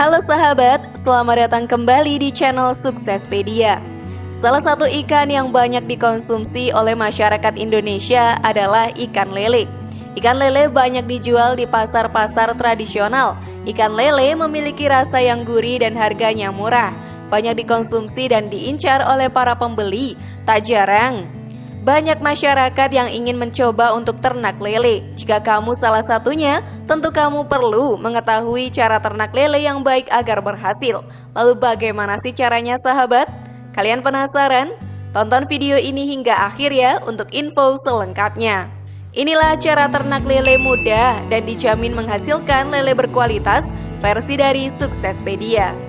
Halo sahabat, selamat datang kembali di channel Suksespedia. Salah satu ikan yang banyak dikonsumsi oleh masyarakat Indonesia adalah ikan lele. Ikan lele banyak dijual di pasar-pasar tradisional. Ikan lele memiliki rasa yang gurih dan harganya murah. Banyak dikonsumsi dan diincar oleh para pembeli. Tak jarang banyak masyarakat yang ingin mencoba untuk ternak lele. Jika kamu salah satunya, tentu kamu perlu mengetahui cara ternak lele yang baik agar berhasil. Lalu bagaimana sih caranya sahabat? Kalian penasaran? Tonton video ini hingga akhir ya untuk info selengkapnya. Inilah cara ternak lele mudah dan dijamin menghasilkan lele berkualitas versi dari Suksespedia.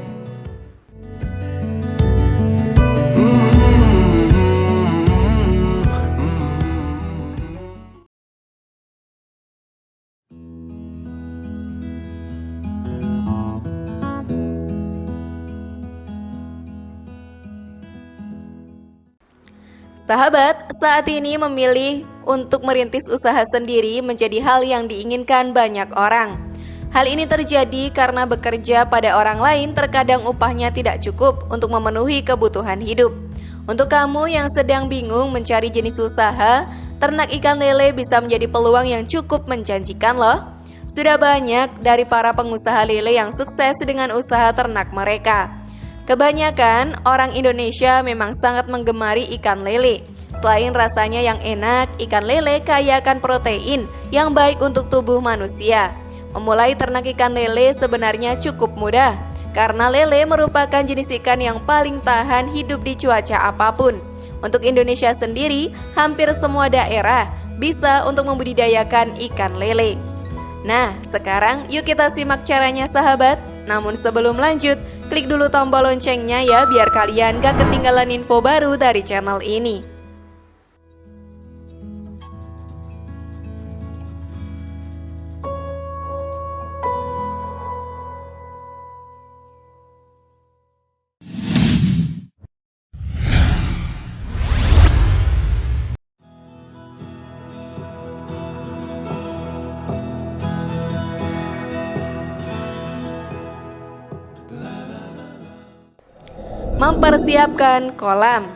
Sahabat, saat ini memilih untuk merintis usaha sendiri menjadi hal yang diinginkan banyak orang. Hal ini terjadi karena bekerja pada orang lain terkadang upahnya tidak cukup untuk memenuhi kebutuhan hidup. Untuk kamu yang sedang bingung mencari jenis usaha, ternak ikan lele bisa menjadi peluang yang cukup menjanjikan loh. Sudah banyak dari para pengusaha lele yang sukses dengan usaha ternak mereka. Kebanyakan orang Indonesia memang sangat menggemari ikan lele. Selain rasanya yang enak, ikan lele kaya akan protein yang baik untuk tubuh manusia. Memulai ternak ikan lele sebenarnya cukup mudah, karena lele merupakan jenis ikan yang paling tahan hidup di cuaca apapun. Untuk Indonesia sendiri, hampir semua daerah bisa untuk membudidayakan ikan lele. Nah, sekarang yuk kita simak caranya sahabat. Namun sebelum lanjut, klik dulu tombol loncengnya ya biar kalian gak ketinggalan info baru dari channel ini. Mempersiapkan kolam.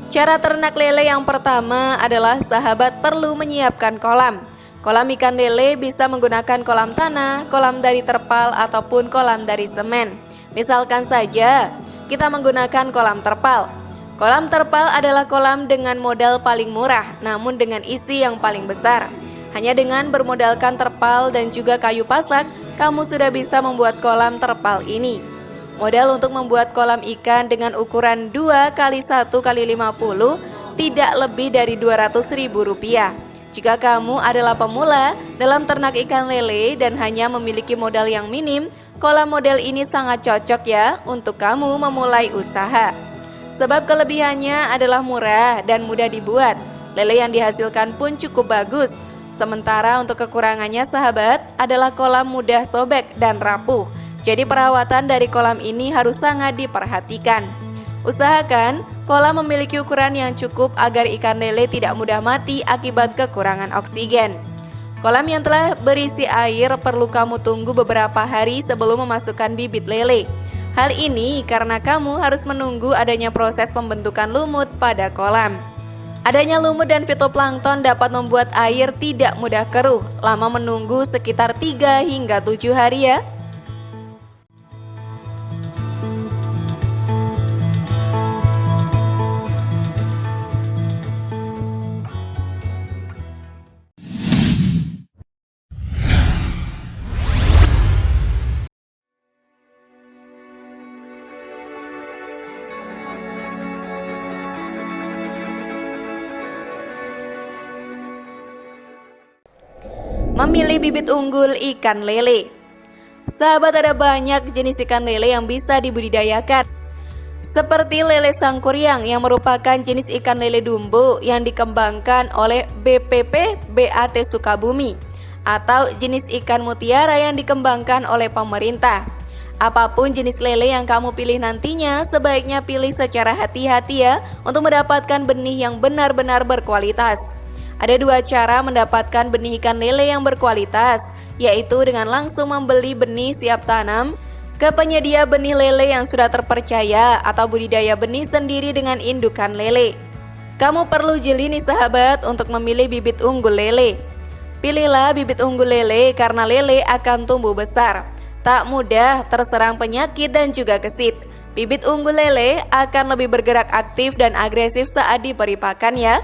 Cara ternak lele yang pertama adalah sahabat perlu menyiapkan kolam. Kolam ikan lele bisa menggunakan kolam tanah, kolam dari terpal, ataupun kolam dari semen. Misalkan saja kita menggunakan kolam terpal. Kolam terpal adalah kolam dengan modal paling murah, namun dengan isi yang paling besar. Hanya dengan bermodalkan terpal dan juga kayu pasak, kamu sudah bisa membuat kolam terpal ini. Modal untuk membuat kolam ikan dengan ukuran 2x1x50 tidak lebih dari Rp200.000. Jika kamu adalah pemula dalam ternak ikan lele dan hanya memiliki modal yang minim, kolam model ini sangat cocok ya untuk kamu memulai usaha. Sebab kelebihannya adalah murah dan mudah dibuat. Lele yang dihasilkan pun cukup bagus. Sementara untuk kekurangannya sahabat adalah kolam mudah sobek dan rapuh. Jadi perawatan dari kolam ini harus sangat diperhatikan. Usahakan kolam memiliki ukuran yang cukup agar ikan lele tidak mudah mati akibat kekurangan oksigen. Kolam yang telah berisi air perlu kamu tunggu beberapa hari sebelum memasukkan bibit lele. Hal ini karena kamu harus menunggu adanya proses pembentukan lumut pada kolam. Adanya lumut dan fitoplankton dapat membuat air tidak mudah keruh. Lama menunggu sekitar 3 hingga 7 hari ya. Memilih bibit unggul ikan lele. Sahabat, ada banyak jenis ikan lele yang bisa dibudidayakan. Seperti lele sangkuriang yang merupakan jenis ikan lele dumbo yang dikembangkan oleh BPP BAT Sukabumi, atau jenis ikan mutiara yang dikembangkan oleh pemerintah. Apapun jenis lele yang kamu pilih nantinya, sebaiknya pilih secara hati-hati ya untuk mendapatkan benih yang benar-benar berkualitas. Ada 2 cara mendapatkan benih ikan lele yang berkualitas, yaitu dengan langsung membeli benih siap tanam ke penyedia benih lele yang sudah terpercaya atau budidaya benih sendiri dengan indukan lele. Kamu perlu jeli nih sahabat untuk memilih bibit unggul lele. Pilihlah bibit unggul lele karena lele akan tumbuh besar, tak mudah terserang penyakit dan juga gesit. Bibit unggul lele akan lebih bergerak aktif dan agresif saat diberi pakan ya.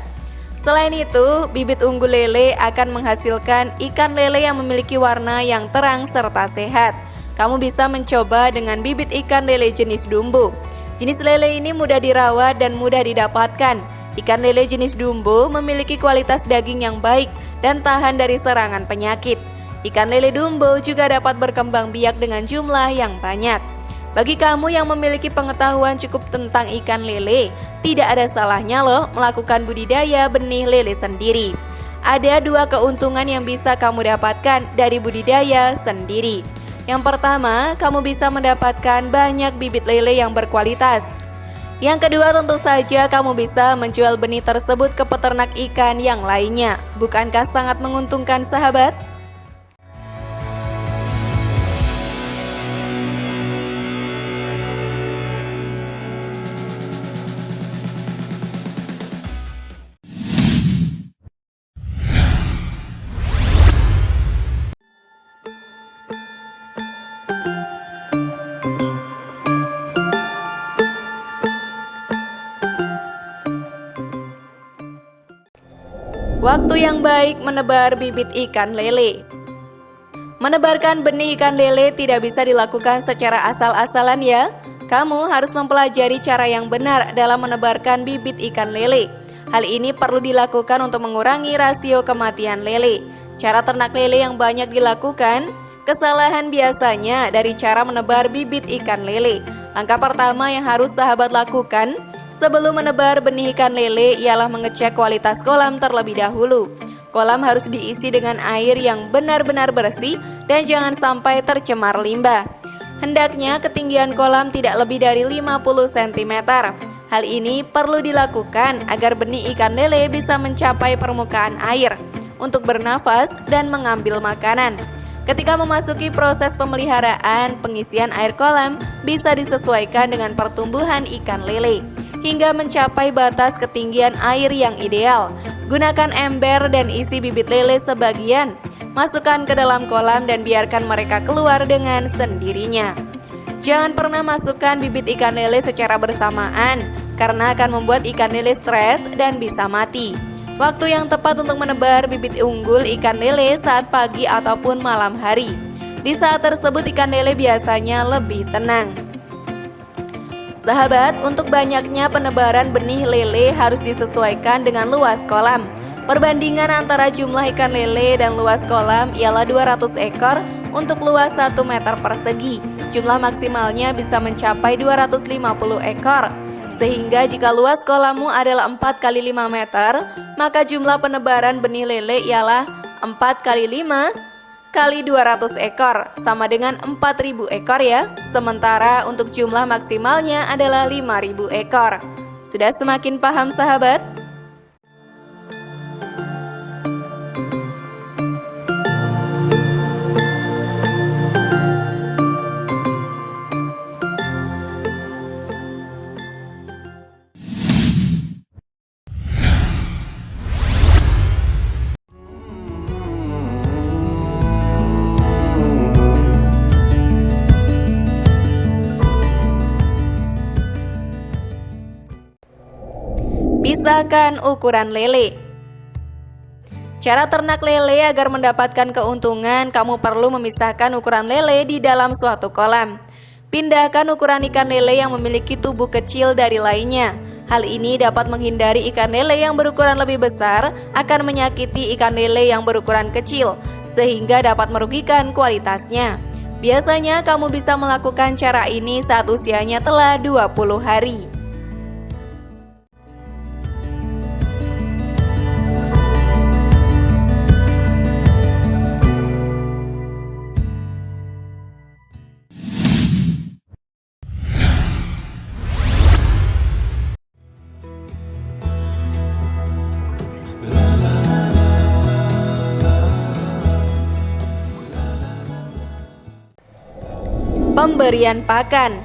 Selain itu, bibit unggul lele akan menghasilkan ikan lele yang memiliki warna yang terang serta sehat. Kamu bisa mencoba dengan bibit ikan lele jenis dumbo. Jenis lele ini mudah dirawat dan mudah didapatkan. Ikan lele jenis dumbo memiliki kualitas daging yang baik dan tahan dari serangan penyakit. Ikan lele dumbo juga dapat berkembang biak dengan jumlah yang banyak. Bagi kamu yang memiliki pengetahuan cukup tentang ikan lele, tidak ada salahnya loh melakukan budidaya benih lele sendiri. Ada 2 keuntungan yang bisa kamu dapatkan dari budidaya sendiri. Yang pertama, kamu bisa mendapatkan banyak bibit lele yang berkualitas. Yang kedua, tentu saja kamu bisa menjual benih tersebut ke peternak ikan yang lainnya. Bukankah sangat menguntungkan sahabat? Waktu yang baik menebar bibit ikan lele. Menebarkan benih ikan lele tidak bisa dilakukan secara asal-asalan ya. Kamu harus mempelajari cara yang benar dalam menebarkan bibit ikan lele. Hal ini perlu dilakukan untuk mengurangi rasio kematian lele. Cara ternak lele yang banyak dilakukan, kesalahan biasanya dari cara menebar bibit ikan lele. Langkah pertama yang harus sahabat lakukan sebelum menebar benih ikan lele ialah mengecek kualitas kolam terlebih dahulu. Kolam harus diisi dengan air yang benar-benar bersih dan jangan sampai tercemar limbah. Hendaknya ketinggian kolam tidak lebih dari 50 cm. Hal ini perlu dilakukan agar benih ikan lele bisa mencapai permukaan air untuk bernafas dan mengambil makanan. Ketika memasuki proses pemeliharaan, pengisian air kolam bisa disesuaikan dengan pertumbuhan ikan lele hingga mencapai batas ketinggian air yang ideal. Gunakan ember dan isi bibit lele sebagian. Masukkan ke dalam kolam dan biarkan mereka keluar dengan sendirinya. Jangan pernah masukkan bibit ikan lele secara bersamaan karena akan membuat ikan lele stres dan bisa mati. Waktu yang tepat untuk menebar bibit unggul ikan lele saat pagi ataupun malam hari. Di saat tersebut ikan lele biasanya lebih tenang. Sahabat, untuk banyaknya penebaran benih lele harus disesuaikan dengan luas kolam. Perbandingan antara jumlah ikan lele dan luas kolam ialah 200 ekor untuk luas 1 meter persegi. Jumlah maksimalnya bisa mencapai 250 ekor. Sehingga jika luas kolammu adalah 4 kali 5 meter, maka jumlah penebaran benih lele ialah 4 kali 5 kali 200 ekor, sama dengan 4.000 ekor ya. Sementara untuk jumlah maksimalnya adalah 5.000 ekor. Sudah semakin paham sahabat? Pisahkan ukuran lele. Cara ternak lele agar mendapatkan keuntungan, kamu perlu memisahkan ukuran lele di dalam suatu kolam. Pindahkan ukuran ikan lele yang memiliki tubuh kecil dari lainnya. Hal ini dapat menghindari ikan lele yang berukuran lebih besar akan menyakiti ikan lele yang berukuran kecil, sehingga dapat merugikan kualitasnya. Biasanya kamu bisa melakukan cara ini saat usianya telah 20 hari. Pemberian pakan.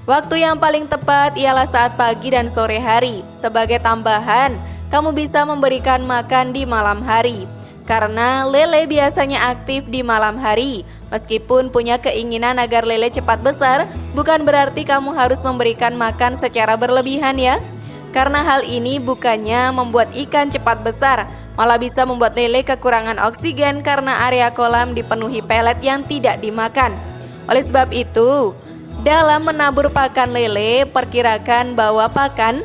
Waktu yang paling tepat ialah saat pagi dan sore hari. Sebagai tambahan, kamu bisa memberikan makan di malam hari. Karena lele biasanya aktif di malam hari. Meskipun punya keinginan agar lele cepat besar, bukan berarti kamu harus memberikan makan secara berlebihan ya. Karena hal ini bukannya membuat ikan cepat besar, malah bisa membuat lele kekurangan oksigen karena area kolam dipenuhi pelet yang tidak dimakan. Oleh sebab itu, dalam menabur pakan lele, perkirakan bahwa pakan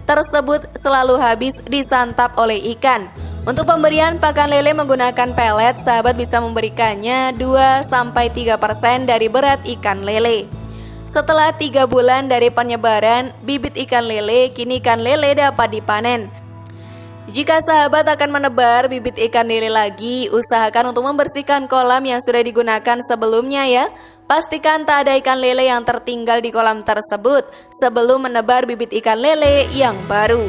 tersebut selalu habis disantap oleh ikan. Untuk pemberian pakan lele menggunakan pelet, sahabat bisa memberikannya 2-3% dari berat ikan lele. Setelah 3 bulan dari penyebaran bibit ikan lele, kini ikan lele dapat dipanen. Jika sahabat akan menebar bibit ikan lele lagi, usahakan untuk membersihkan kolam yang sudah digunakan sebelumnya ya. Pastikan tak ada ikan lele yang tertinggal di kolam tersebut sebelum menebar bibit ikan lele yang baru.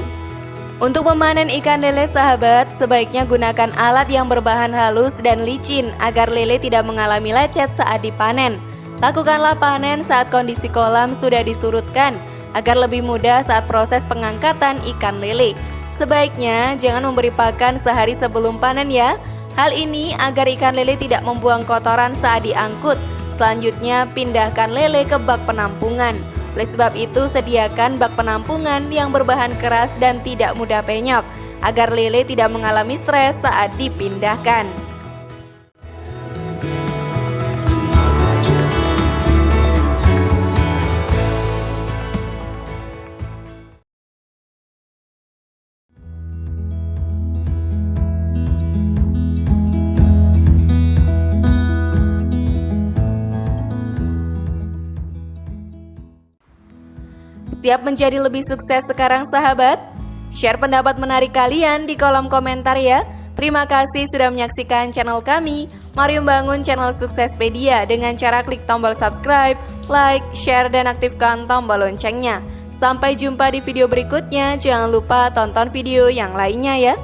Untuk memanen ikan lele sahabat, sebaiknya gunakan alat yang berbahan halus dan licin agar lele tidak mengalami lecet saat dipanen. Lakukanlah panen saat kondisi kolam sudah disurutkan agar lebih mudah saat proses pengangkatan ikan lele. Sebaiknya jangan memberi pakan sehari sebelum panen ya. Hal ini agar ikan lele tidak membuang kotoran saat diangkut. Selanjutnya pindahkan lele ke bak penampungan. Oleh sebab itu sediakan bak penampungan yang berbahan keras dan tidak mudah penyok agar lele tidak mengalami stres saat dipindahkan. Siap menjadi lebih sukses sekarang sahabat? Share pendapat menarik kalian di kolom komentar ya. Terima kasih sudah menyaksikan channel kami. Mari membangun channel Suksespedia dengan cara klik tombol subscribe, like, share, dan aktifkan tombol loncengnya. Sampai jumpa di video berikutnya. Jangan lupa tonton video yang lainnya ya.